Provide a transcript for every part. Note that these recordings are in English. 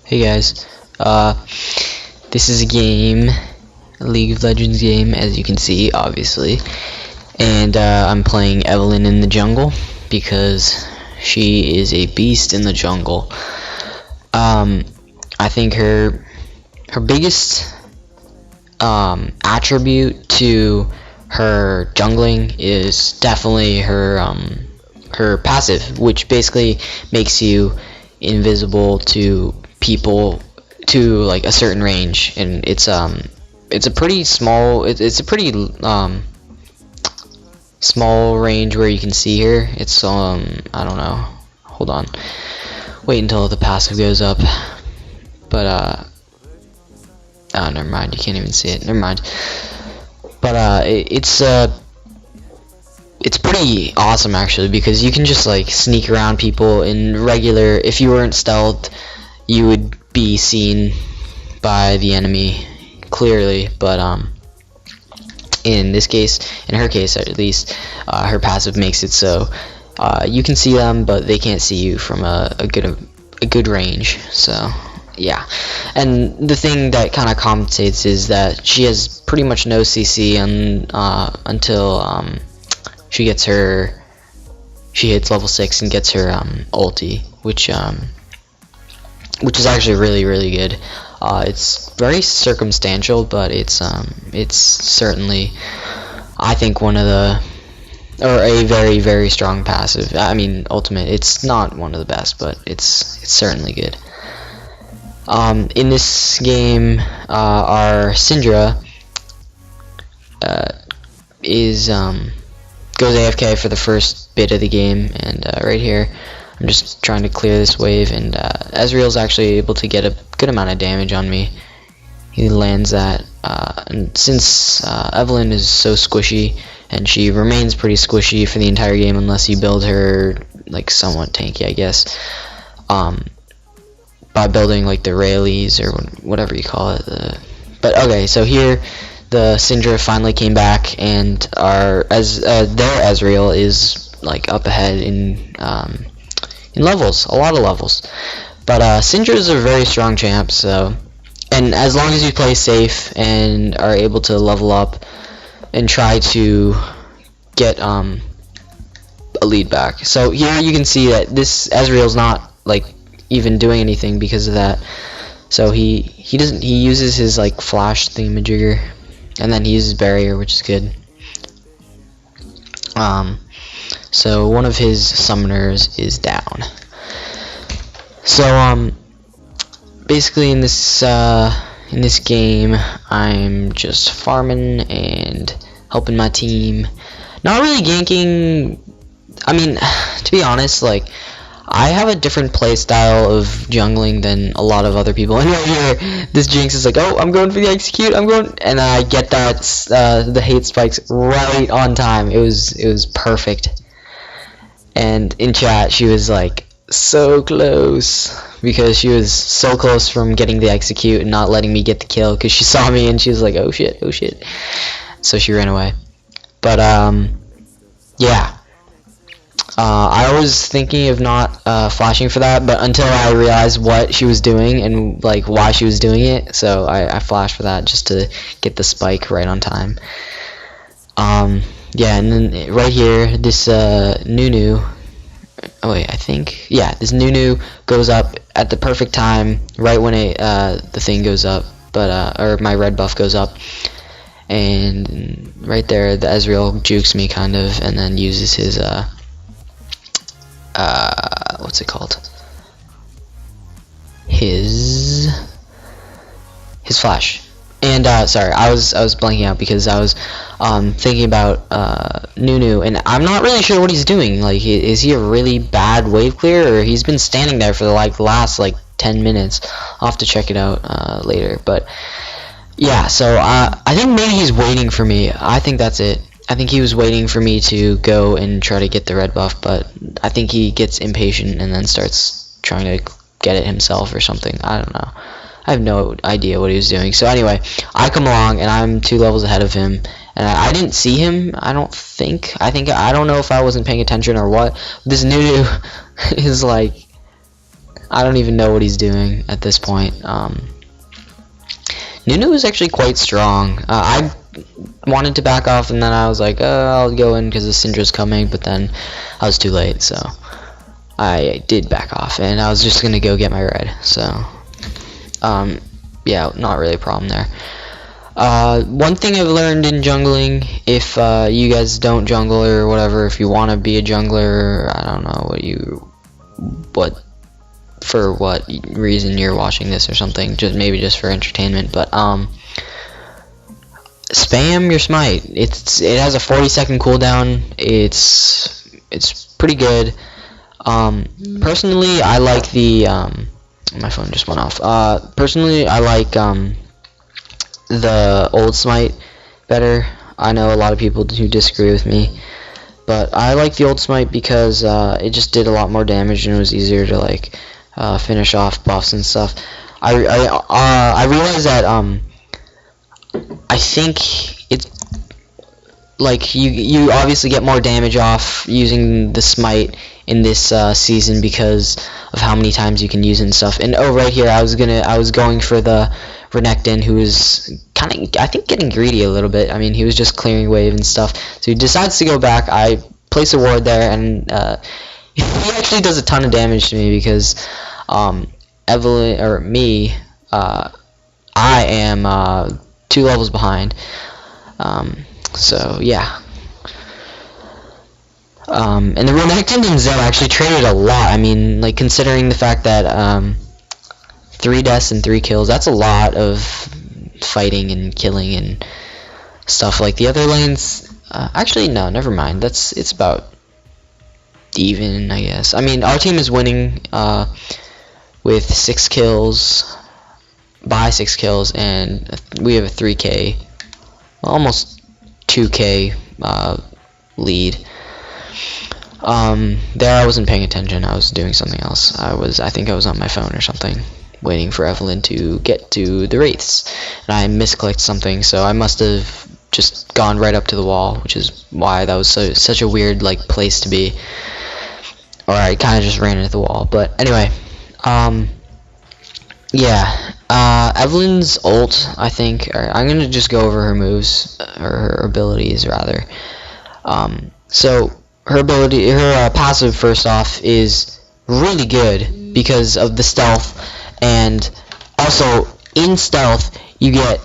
Hey guys, this is a League of Legends game, as you can see, obviously, and I'm playing Evelynn in the jungle because she is a beast in the jungle. I think her biggest attribute to her jungling is definitely her passive, which basically makes you invisible to people to like a certain range, and it's a pretty small small range where you can see her. It's I don't know, hold on, wait until the passive goes up, but oh, never mind, you can't even see it, never mind. But it's pretty awesome actually, because you can just like sneak around people in regular. If you weren't stealthed, you would be seen by the enemy clearly, but in this case, in her case at least, her passive makes it so you can see them, but they can't see you from a good range. So yeah, and the thing that kind of compensates is that she has pretty much no CC until she hits level 6 and gets her ulti, which is actually really good. It's very circumstantial, but it's certainly, I think, a very strong passive. I mean, ultimate. It's not one of the best, but it's certainly good. In this game, our Syndra goes AFK for the first bit of the game, and right here I'm just trying to clear this wave, and Ezreal's actually able to get a good amount of damage on me. He lands that, and since Evelynn is so squishy, and she remains pretty squishy for the entire game unless you build her like somewhat tanky, I guess, by building like the Rayleighs or whatever you call it. But okay, so here the Syndra finally came back, and their Ezreal is like up ahead in levels, a lot of levels. But Syndra is a very strong champ, so, and as long as you play safe and are able to level up and try to get a lead back. So here you can see that this Ezreal's not like even doing anything because of that. So he uses his like flash thingamajigger, and then he uses barrier, which is good. So one of his summoners is down. So basically in this game, I'm just farming and helping my team. Not really ganking. I mean, to be honest, like, I have a different play style of jungling than a lot of other people. And right here, this Jinx is like, oh, I'm going for the execute, and I get that the hate spikes right on time. It was perfect. And in chat, she was like, so close, because she was so close from getting the execute and not letting me get the kill, because she saw me and she was like, oh shit, so she ran away. But yeah, I was thinking of not flashing for that, but until I realized what she was doing and like why she was doing it, so I flashed for that just to get the spike right on time. Yeah, and then right here, this Nunu, oh wait, I think, yeah, this Nunu goes up at the perfect time, right when the thing goes up, but or my red buff goes up, and right there the Ezreal jukes me kind of, and then uses his what's it called? His flash. And sorry, I was blanking out because I was thinking about Nunu, and I'm not really sure what he's doing. Like, is he a really bad wave clear, or he's been standing there for like the last like 10 minutes? I'll have to check it out later. But yeah, so I think maybe he's waiting for me. I think that's it. I think he was waiting for me to go and try to get the red buff, but I think he gets impatient and then starts trying to get it himself or something. I don't know. I have no idea what he was doing. So anyway, I come along and I'm 2 levels ahead of him, and I didn't see him. I don't know if I wasn't paying attention or what. This Nunu is like, I don't even know what he's doing at this point. Nunu is actually quite strong. I wanted to back off, and then I was like, I'll go in because the Syndra's coming, but then I was too late, so I did back off, and I was just going to go get my red, so yeah, not really a problem there. One thing I've learned in jungling, if you guys don't jungle or whatever, if you want to be a jungler, I don't know for what reason you're watching this or something, maybe just for entertainment, but spam your smite. It has a 40-second cooldown. It's pretty good. Personally, I like the my phone just went off. Personally, I like the old smite better. I know a lot of people who disagree with me, but I like the old smite because it just did a lot more damage and it was easier to like finish off buffs and stuff. I realize that I think it's like you obviously get more damage off using the smite in this season because of how many times you can use it and stuff. And right here I was going for the Renekton, who was kind of, I think, getting greedy a little bit. I mean, he was just clearing wave and stuff, so he decides to go back. I place a ward there, and he actually does a ton of damage to me because Evelynn, or me, I am 2 levels behind. So yeah. And the Renekton and Zed actually traded a lot. I mean, like, considering the fact that 3 deaths and 3 kills, that's a lot of fighting and killing and stuff. Like the other lanes, actually no, never mind. It's about even, I guess. I mean, our team is winning with 6 kills, by 6 kills, and we have a 3k, almost 2k lead. There I wasn't paying attention. I was doing something else. I think I was on my phone or something, waiting for Evelynn to get to the wraiths, and I misclicked something, so I must have just gone right up to the wall, which is why that was such a weird like place to be. Or I kind of just ran into the wall. But anyway, yeah, Evelynn's ult, I think, I'm gonna just go over her moves, or her abilities rather. So her ability, her passive, first off, is really good because of the stealth, and also in stealth you get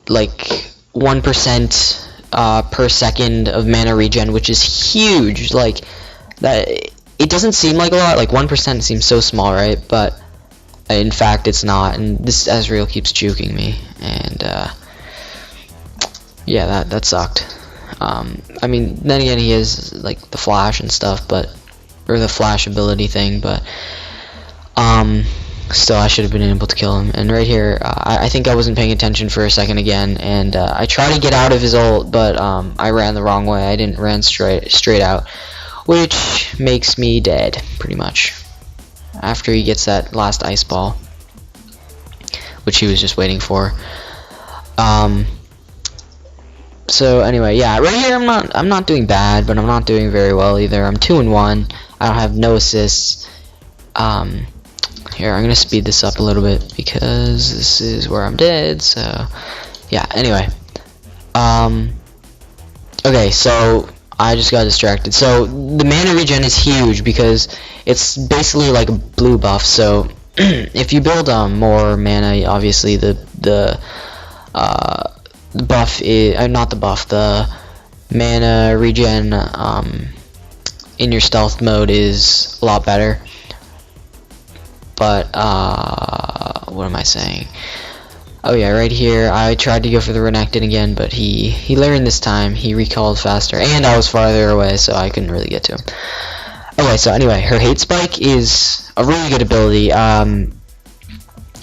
like 1% per second of mana regen, which is huge. Like, that, it doesn't seem like a lot, like 1% seems so small, right? But in fact it's not, and this Ezreal keeps juking me, and yeah, that sucked. I mean, then again, he is like the flash and stuff, but, or the flash ability thing, but still, I should have been able to kill him. And right here, I think I wasn't paying attention for a second again, and I tried to get out of his ult, but I ran the wrong way. I didn't run straight out, which makes me dead, pretty much, after he gets that last ice ball, which he was just waiting for. So anyway, yeah, right here I'm not doing bad, but I'm not doing very well either. I'm 2-1. I don't have no assists. Here, I'm gonna speed this up a little bit because this is where I'm dead. So yeah, anyway, okay, so I just got distracted. So the mana regen is huge because it's basically like a blue buff. So if you build more mana, obviously the buff is, not the buff, the mana regen in your stealth mode is a lot better. But what am I saying? Oh yeah, right here I tried to go for the Renekton again, but he learned this time. He recalled faster, and I was farther away, so I couldn't really get to him. Okay, so anyway, her hate spike is a really good ability.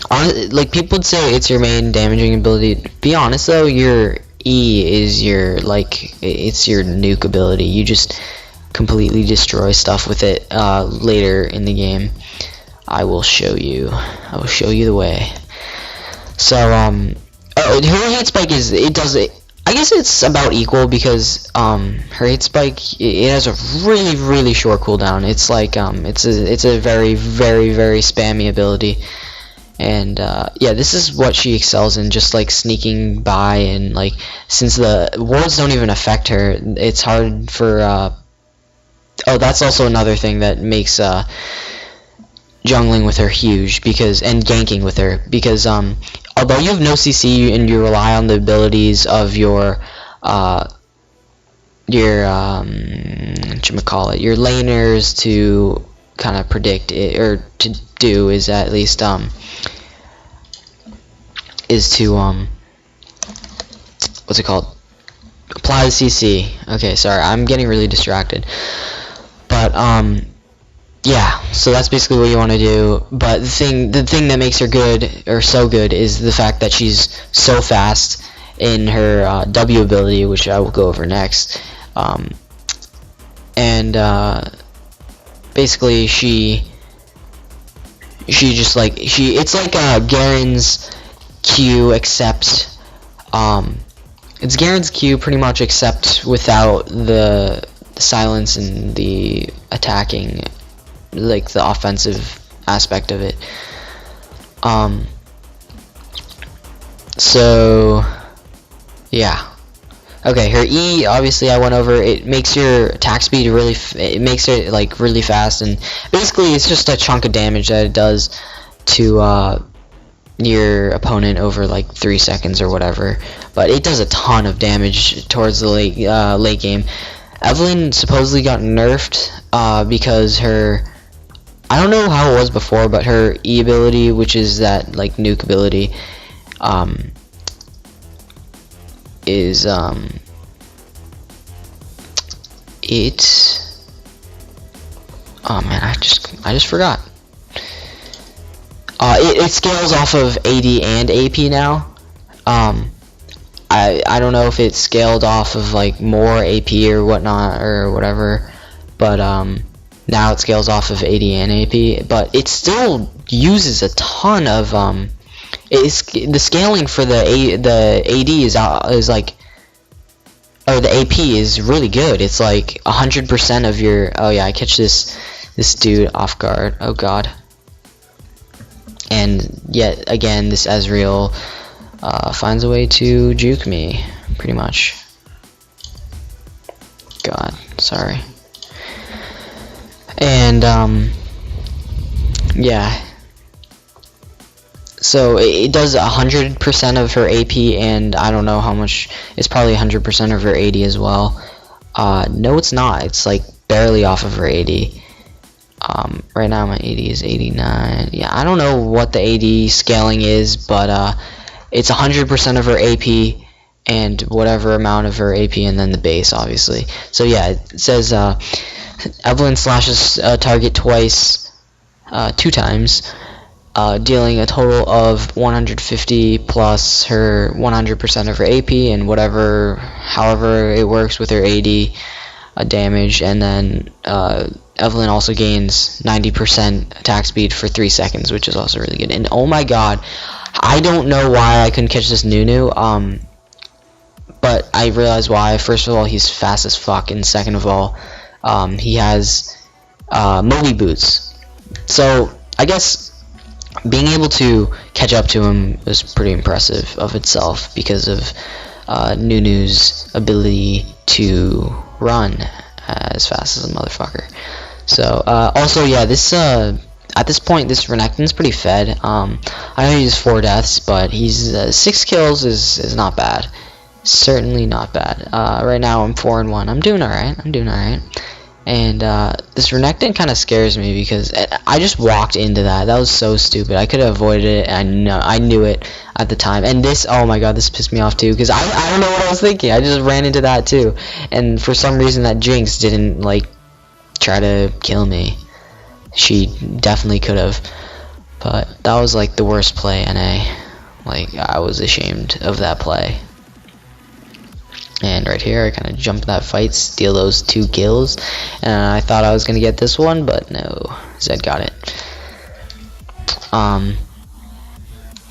Like, people would say it's your main damaging ability. To be honest though, your E is your, like, it's your nuke ability. You just completely destroy stuff with it later in the game. I will show you. I will show you the way. So her hate spike is, it does it. I guess it's about equal because her hit spike, it has a really short cooldown. It's like it's a very spammy ability. And yeah, this is what she excels in, just like sneaking by, and like since the wards don't even affect her, it's hard for oh, that's also another thing that makes jungling with her huge, because, and ganking with her, because although you have no CC and you rely on the abilities of your laners to kind of predict it, or to do, is at least is to what's it called, apply the CC. Okay, sorry, I'm getting really distracted, but yeah, so that's basically what you want to do. But the thing that makes her good, or so good, is the fact that she's so fast in her W ability, which I will go over next. Basically it's like Garen's Q, except it's Garen's Q pretty much, except without the silence and the attacking, like the offensive aspect of it. So yeah. Okay, her E, obviously I went over. It makes your attack speed it makes it like really fast, and basically it's just a chunk of damage that it does to your opponent over like 3 seconds or whatever. But it does a ton of damage towards the late game. Evelynn supposedly got nerfed because her, I don't know how it was before, but her E ability, which is that like nuke ability, is oh man, I just forgot. It scales off of AD and AP now. I don't know if it scaled off of like more AP or whatnot or whatever, but now it scales off of AD and AP, but it still uses a ton of the scaling for the AD is like, or the AP is really good. It's like 100% of your, oh yeah, I catch this dude off guard. Oh god. And yet again, this Ezreal finds a way to juke me, pretty much. God, sorry. And yeah. So it does 100% of her AP, and I don't know how much. It's probably 100% of her AD as well. No, it's not. It's like barely off of her AD. Right now my AD is 89. Yeah, I don't know what the AD scaling is, but it's 100% of her AP and whatever amount of her AP, and then the base, obviously. So yeah, it says Evelynn slashes target twice, 2 times. Dealing a total of 150 plus her 100% of her AP and however it works with her AD damage, and then Evelynn also gains 90% attack speed for 3 seconds, which is also really good. And oh my god, I don't know why I couldn't catch this Nunu, but I realized why. First of all, he's fast as fuck, and second of all, he has Moby boots. So I guess being able to catch up to him was pretty impressive of itself, because of Nunu's ability to run as fast as a motherfucker. So also, yeah, this at this point, this Renekton's pretty fed. I know he's 4 deaths, but he's 6 kills is not bad. Certainly not bad. Right now I'm 4-1. I'm doing alright. And this Renekton kind of scares me, because I just walked into that. That was so stupid. I could have avoided it, and I knew it at the time. And this, oh my god, this pissed me off too, because I don't know what I was thinking. I just ran into that too, and for some reason that Jinx didn't like try to kill me. She definitely could have, but that was like the worst play, NA. Like, I was ashamed of that play. And right here, I kind of jump in that fight, steal those 2 kills, and I thought I was gonna get this one, but no, Zed got it.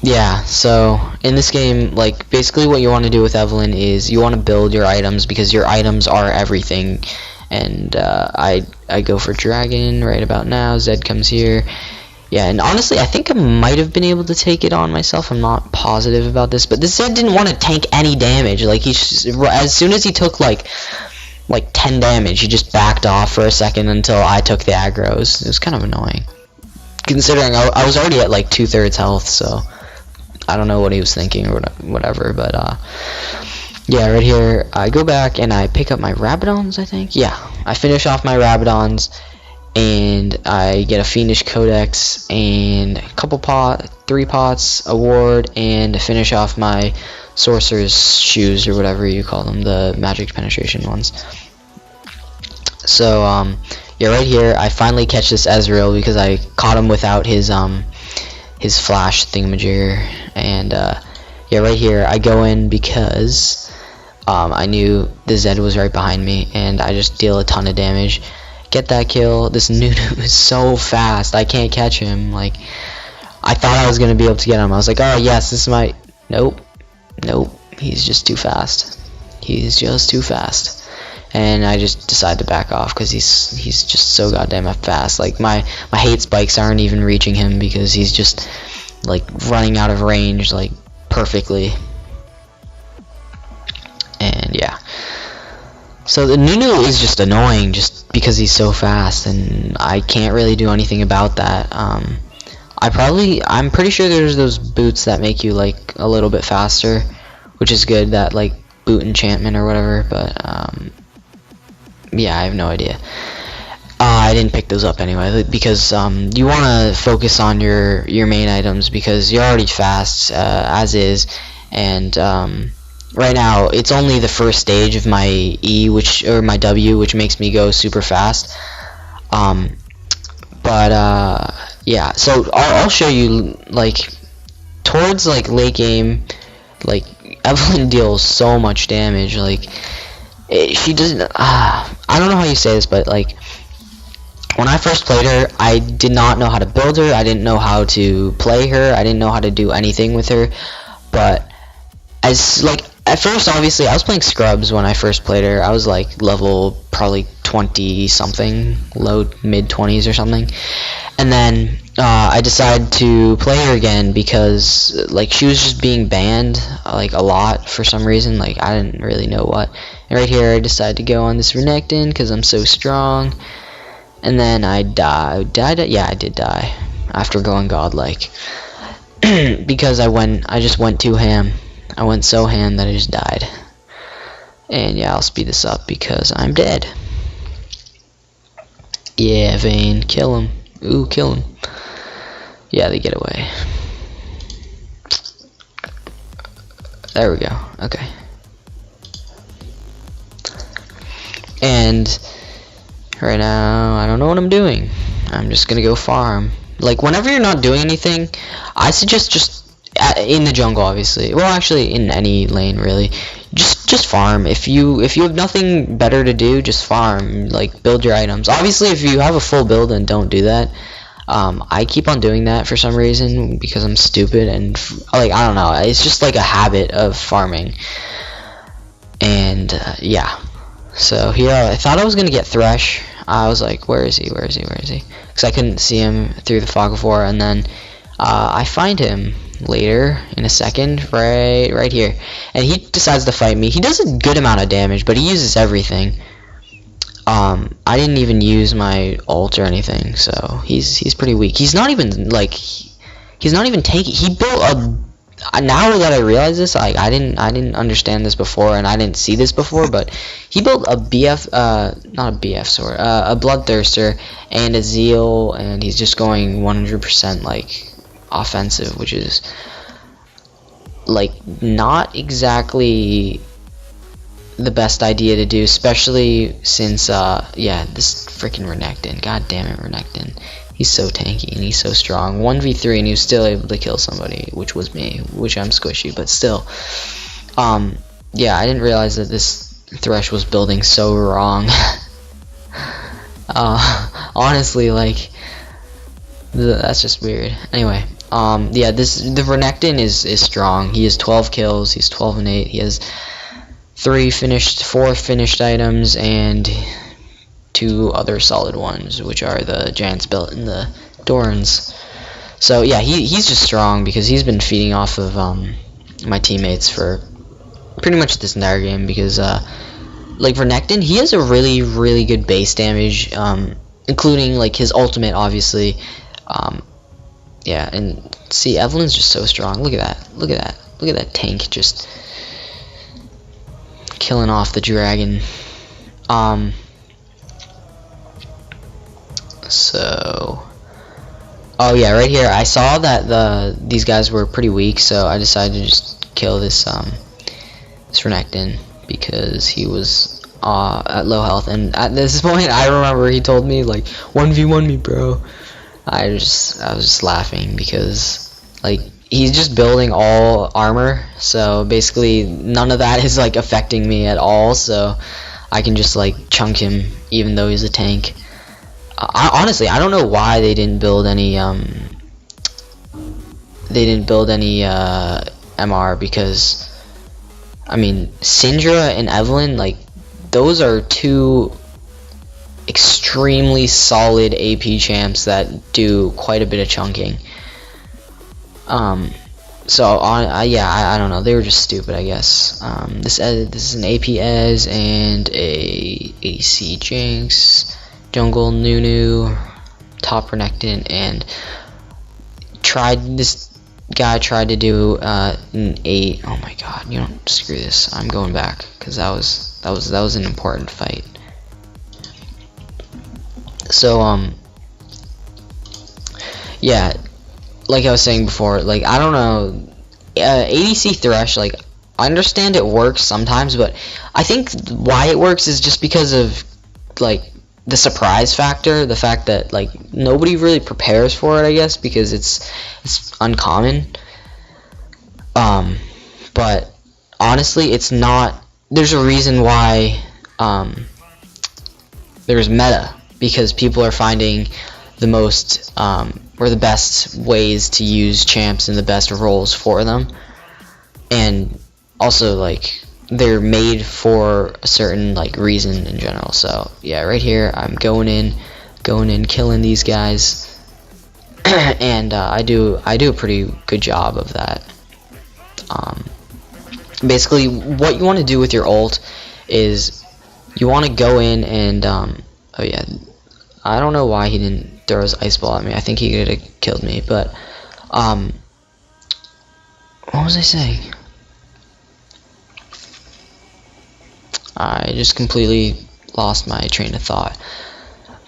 Yeah, so in this game, like, basically what you want to do with Evelynn is you want to build your items, because your items are everything. And I go for dragon right about now. Zed comes here. Yeah, and honestly, I think I might have been able to take it on myself. I'm not positive about this, but this Zed didn't want to tank any damage. Like, as soon as he took like 10 damage, he just backed off for a second until I took the aggros. It was kind of annoying, considering I was already at like 2/3 health, so I don't know what he was thinking or whatever. But yeah, right here I go back and I pick up my Rabadons, I think. Yeah, I finish off my Rabadons and I get a Fiendish Codex and a couple 3 pots, a ward, and finish off my Sorcerer's Shoes, or whatever you call them, the magic penetration ones. So yeah, right here I finally catch this Ezreal because I caught him without his flash thingamajigger. And yeah, right here I go in because I knew the Zed was right behind me, and I just deal a ton of damage, get that kill. This Nunu is so fast, I can't catch him. Like, I thought I was gonna be able to get him. I was like, oh yes, this might. Nope, he's just too fast. He's just too fast. And I just decide to back off because he's just so goddamn fast. Like, my hate spikes aren't even reaching him because he's just like running out of range like perfectly. And yeah, so the Nunu is just annoying just because he's so fast, and I can't really do anything about that. I'm pretty sure there's those boots that make you like a little bit faster, which is good, that like boot enchantment or whatever, but yeah, I have no idea. I didn't pick those up anyway, because you want to focus on your main items, because you're already fast as is. And right now it's only the first stage of my E, or my W, which makes me go super fast. But yeah, so I'll show you, like, towards like late game, like, Evelynn deals so much damage. Like, she doesn't. I don't know how you say this, but like, when I first played her, I did not know how to build her. I didn't know how to play her. I didn't know how to do anything with her. But as like, at first, obviously, I was playing scrubs when I first played her. I was like level probably 20 something, low mid 20s or something. And then I decided to play her again because like she was just being banned like a lot for some reason. Like, I didn't really know what. And right here I decided to go on this Renekton because I'm so strong. And then I died. Yeah, I did die after going godlike because I just went too ham. I went so ham that I just died. And yeah, I'll speed this up because I'm dead. Yeah, Vayne, kill him. Ooh, kill him. Yeah, they get away. There we go. Okay. And right now, I don't know what I'm doing. I'm just gonna go farm. Like, whenever you're not doing anything, I suggest just in the jungle, obviously. Well, actually, in any lane, really. Just farm. If you have nothing better to do, just farm. Like, build your items. Obviously, if you have a full build, then don't do that. I keep on doing that for some reason because I'm stupid and like, I don't know. It's just like a habit of farming. And yeah. So here, I thought I was gonna get Thresh. I was like, where is he? Because I couldn't see him through the fog of war. And then I find him later in a second, right here, and he decides to fight me. He does a good amount of damage, but he uses everything. I didn't even use my ult or anything, so he's pretty weak. He's not even like, he's not even tanky. He built a, now that I realize this, like, I didn't understand this before, and I didn't see this before, but he built a BF, not a BF sword, a Bloodthirster and a Zeal, and he's just going 100% like offensive, which is like not exactly the best idea to do, especially since yeah, this freaking Renekton, god damn it, Renekton, he's so tanky and he's so strong. 1v3 and he was still able to kill somebody, which was me, which I'm squishy, but still. Yeah, I didn't realize that this Thresh was building so wrong. Honestly, like, that's just weird. Anyway, Yeah, the Renekton is strong. He has 12 kills. He's 12 and 8. He has 4 finished items, and 2 other solid ones, which are the Giant's Belt and the Dorans. So yeah, he's just strong because he's been feeding off of my teammates for pretty much this entire game. Because like Renekton, he has a really good base damage, including like his ultimate, obviously. Yeah, and see, Evelynn's just so strong. Look at that. Look at that. Look at that tank just killing off the dragon. So, oh yeah, right here I saw that these guys were pretty weak, so I decided to just kill this Renekton because he was at low health. And at this point, I remember he told me like 1v1 me, bro. I was just laughing because like he's just building all armor, so basically none of that is like affecting me at all, so I can just like chunk him even though he's a tank. Honestly, I don't know why they didn't build any MR, because I mean Syndra and Evelynn, like those are 2 extremely solid AP champs that do quite a bit of chunking. So yeah, I don't know, they were just stupid, I guess. This is an AP Ez and a ADC Jinx, jungle Nunu, top Renekton, and this guy tried to do an 8. Oh my god, you don't screw this. I'm going back because that was an important fight. So yeah, like I was saying before, like I don't know, ADC Thresh, like I understand it works sometimes, but I think why it works is just because of like the surprise factor, the fact that like nobody really prepares for it, I guess, because it's uncommon. But honestly, it's not. There's a reason why there's meta, because people are finding the most or the best ways to use champs and the best roles for them, and also like they're made for a certain like reason in general. So yeah, right here I'm going in, killing these guys, and I do a pretty good job of that. Basically, what you want to do with your ult is you want to go in and oh yeah, I don't know why he didn't throw his ice ball at me. I think he could have killed me, but what was I saying? I just completely lost my train of thought.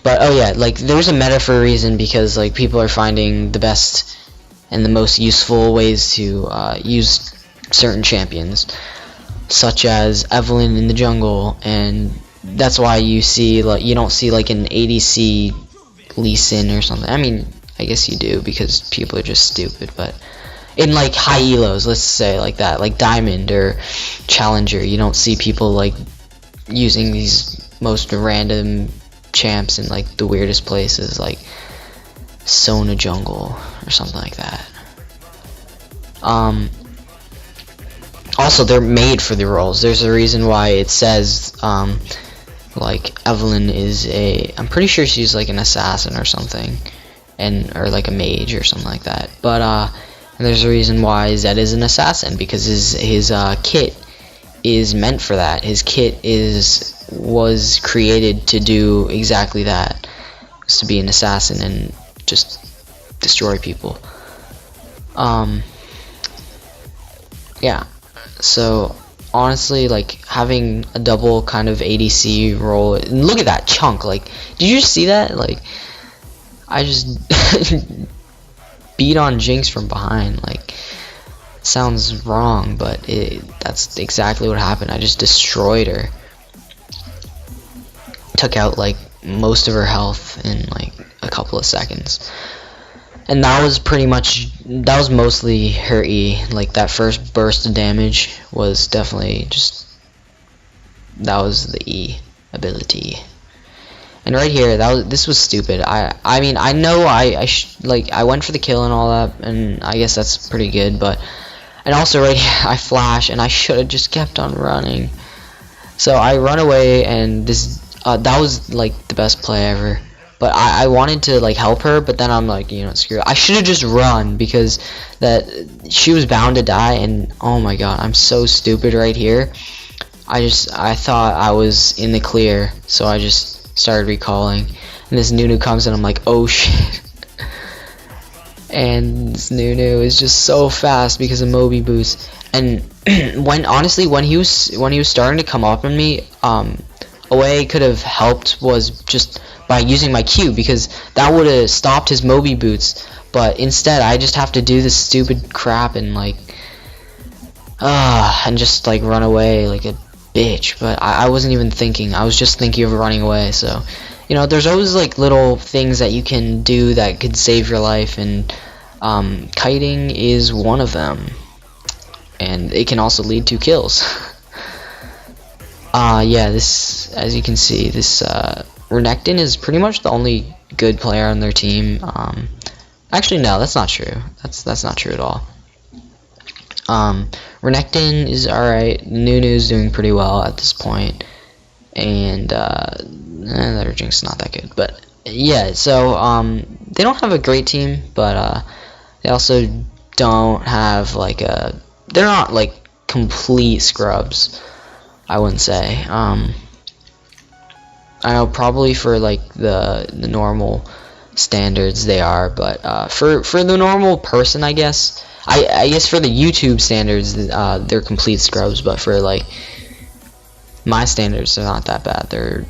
But oh yeah, like there's a meta for a reason, because like people are finding the best and the most useful ways to use certain champions, such as Evelynn in the jungle, and that's why you see like you don't see like an ADC Lee Sin or something. I mean, I guess you do because people are just stupid, but in like high elos, let's say like that, like Diamond or Challenger, you don't see people like using these most random champs in like the weirdest places, like Sona jungle or something like that. Also, they're made for the roles. There's a reason why it says like Evelynn is I'm pretty sure she's like an assassin or something, or like a mage or something like that. But and there's a reason why Zed is an assassin, because his kit is meant for that. His kit was created to do exactly that, was to be an assassin and just destroy people. Yeah, so honestly, like having a double kind of ADC role, and look at that chunk, like did you see that? Like I just beat on Jinx from behind. Like sounds wrong, but that's exactly what happened. I just destroyed her, took out like most of her health in like a couple of seconds. And that was mostly her E. Like that first burst of damage was definitely that was the E ability. And right here, this was stupid. I mean, I know I went for the kill and all that, and I guess that's pretty good. But and also right here, I flash, and I should have just kept on running. So I run away, and this that was like the best play ever. But I wanted to like help her, but then I'm like, you know, screw it. I should have just run, because that she was bound to die. And oh my god, I'm so stupid right here. I thought I was in the clear, so I just started recalling. And this Nunu comes, and I'm like, oh shit. And this Nunu is just so fast because of Moby boost. And when he was starting to come up on me, a way I could have helped was just by using my Q, because that would have stopped his Moby boots. But instead, I just have to do this stupid crap and like and just like run away like a bitch. But I wasn't even thinking. I was just thinking of running away. So, you know, there's always like little things that you can do that could save your life, and kiting is one of them. And it can also lead to kills. Yeah, this, as you can see, this Renekton is pretty much the only good player on their team. Actually, no, that's not true. That's not true at all. Renekton is alright. Nunu's doing pretty well at this point, and their Jinx is not that good. But yeah, so they don't have a great team, but they also don't have like they're not like complete scrubs, I wouldn't say. I know probably for like the normal standards they are, but for the normal person, I guess for the YouTube standards, they're complete scrubs. But for like my standards, they're not that bad. They're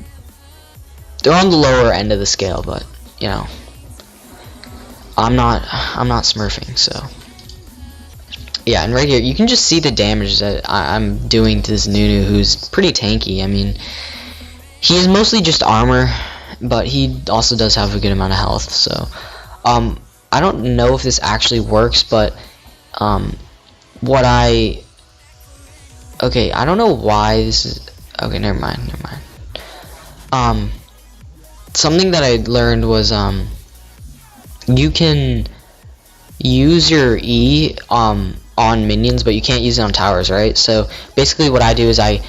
on the lower end of the scale, but you know, I'm not smurfing, so. Yeah, and right here, you can just see the damage that I'm doing to this Nunu, who's pretty tanky. I mean, he's mostly just armor, but he also does have a good amount of health. So, I don't know if this actually works, but okay, I don't know why this is. Okay, never mind. Something that I learned was you can use your E on minions, but you can't use it on towers, right? So basically what I do is I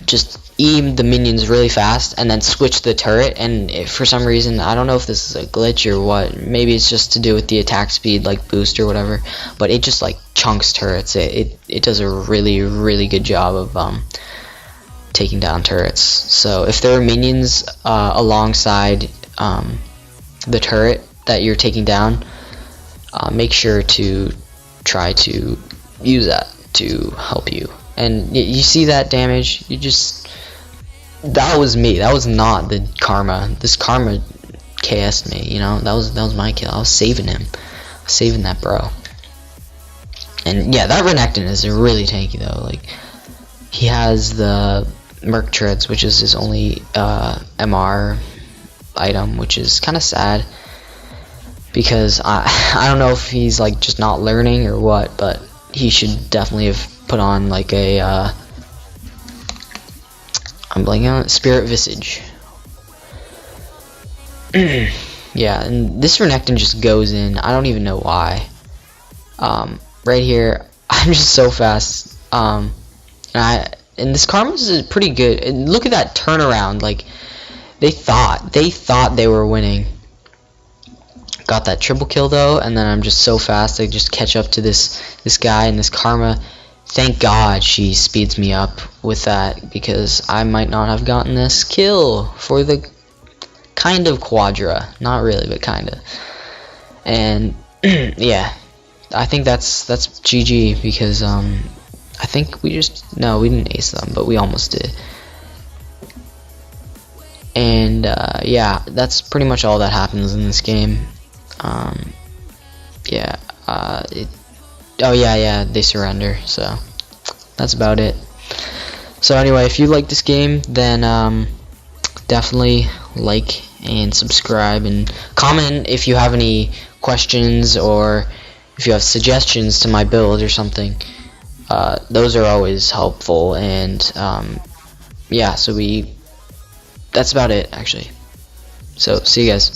just E the minions really fast and then switch the turret, and if for some reason, I don't know if this is a glitch or what, maybe it's just to do with the attack speed like boost or whatever, but it just like chunks turrets. It does a really good job of taking down turrets. So if there are minions alongside the turret that you're taking down, make sure to try to use that to help you. And you see that damage, that was me, that was not the Karma. This Karma KS'd me, you know, that was my kill. I was saving him, saving that bro. And yeah, that Renekton is really tanky though. Like, he has the Merc Treads, which is his only MR item, which is kind of sad, because I don't know if he's like just not learning or what, but he should definitely have put on like a I'm blanking on it, Spirit Visage. Yeah, and this Renekton just goes in. I don't even know why. Right here, I'm just so fast. And this Karma's is pretty good. And look at that turnaround. Like, they thought they were winning. Got that triple kill though, and then I'm just so fast I just catch up to this guy, and this Karma, thank God she speeds me up with that, because I might not have gotten this kill for the kind of quadra. Not really, but kinda. And yeah, I think that's GG, because I think we didn't ace them, but we almost did. And yeah, that's pretty much all that happens in this game. Yeah, oh yeah, they surrender, so that's about it. So anyway, if you like this game, then definitely like and subscribe, and comment if you have any questions or if you have suggestions to my build or something. Those are always helpful. And yeah, so that's about it actually. So see you guys.